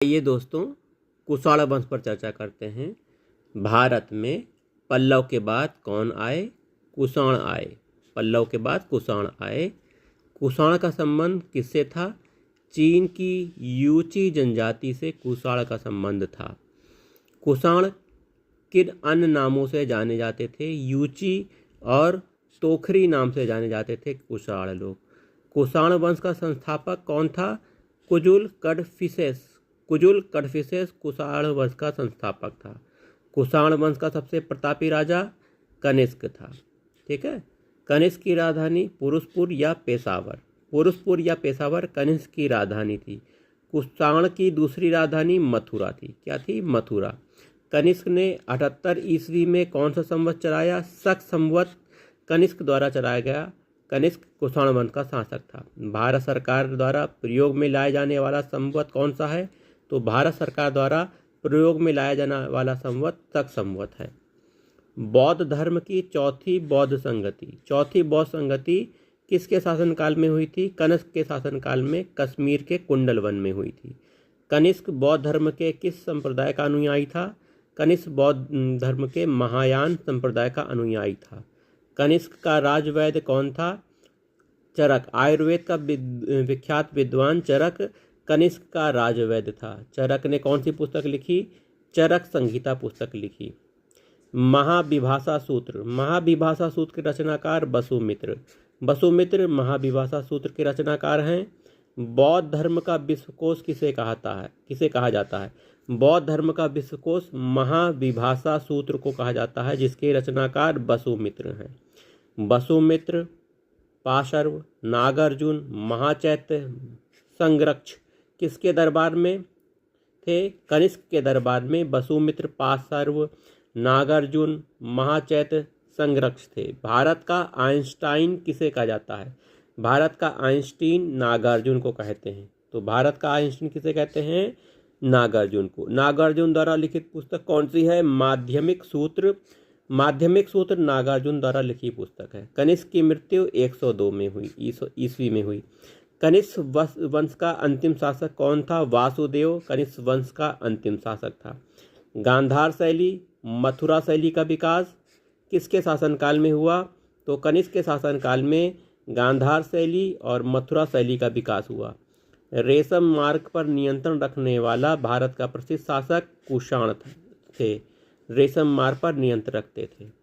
आइए दोस्तों, कुषाण वंश पर चर्चा करते हैं। भारत में पल्लव के बाद कौन आए? कुषाण आए। पल्लव के बाद कुषाण आए। कुषाण का संबंध किससे था? चीन की यूची जनजाति से कुषाण का संबंध था। कुषाण किन अन्य नामों से जाने जाते थे? यूची और तोखरी नाम से जाने जाते थे कुषाण लोग। कुषाण वंश का संस्थापक कौन था? कुजुल कडफिसेस। कुजुल कडफिसेस कुषाण वंश का संस्थापक था। कुषाण वंश का सबसे प्रतापी राजा कनिष्क था। ठीक है। कनिष्क की राजधानी पुरुषपुर या पेशावर। पुरुषपुर या पेशावर कनिष्क की राजधानी थी। कुषाण की दूसरी राजधानी मथुरा थी। क्या थी? मथुरा। कनिष्क ने 78 ईस्वी में कौन सा संवत चलाया? शक संवत कनिष्क द्वारा चलाया गया। कनिष्क कुषाण वंश का शासक था। भारत सरकार द्वारा प्रयोग में लाया जाने वाला संवत कौन सा है? तो भारत सरकार द्वारा प्रयोग में लाया जाने वाला संवत शक संवत है। बौद्ध धर्म की चौथी बौद्ध संगति किसके शासनकाल में हुई थी? कनिष्क के शासनकाल में कश्मीर के कुंडल वन में हुई थी। कनिष्क बौद्ध धर्म के किस संप्रदाय का अनुयायी था? कनिष्क बौद्ध धर्म के महायान संप्रदाय का अनुयायी था। कनिष्क का राजवैद्य कौन था? चरक। आयुर्वेद का विख्यात विद्वान चरक कनिष्क का राजवैद्य था। चरक ने कौन सी पुस्तक लिखी? चरक संहिता पुस्तक लिखी। महाविभाषा सूत्र के रचनाकार वसुमित्र। वसुमित्र महाविभाषा सूत्र के रचनाकार हैं। बौद्ध धर्म का विश्वकोश किसे कहा जाता है? बौद्ध धर्म का विश्वकोश महाविभाषा सूत्र को कहा जाता है, जिसके रचनाकार वसुमित्र हैं। वसुमित्र, पाशर्व, नागार्जुन, महाचैत्य, संरक्ष किसके दरबार में थे? कनिष्क के दरबार में वसुमित्र, पाशर्व, नागार्जुन, महाचैत्य, संरक्ष थे। भारत का आइंस्टाइन किसे कहा जाता है? भारत का आइंस्टीन नागार्जुन को कहते हैं। तो भारत का आइंस्टीन किसे कहते हैं? नागार्जुन को। नागार्जुन द्वारा लिखित पुस्तक कौन सी है? माध्यमिक सूत्र नागार्जुन द्वारा लिखी पुस्तक है। कनिष्क की मृत्यु 102 में हुई, ईस्वी में हुई। कनिष्क वंश का अंतिम शासक कौन था? वासुदेव कनिष्क वंश का अंतिम शासक था। गांधार शैली, मथुरा शैली का विकास किसके शासनकाल में हुआ? तो कनिष्क के शासनकाल में गांधार शैली और मथुरा शैली का विकास हुआ। रेशम मार्ग पर नियंत्रण रखने वाला भारत का प्रसिद्ध शासक कुषाण थे। रेशम मार्ग पर नियंत्रण रखते थे।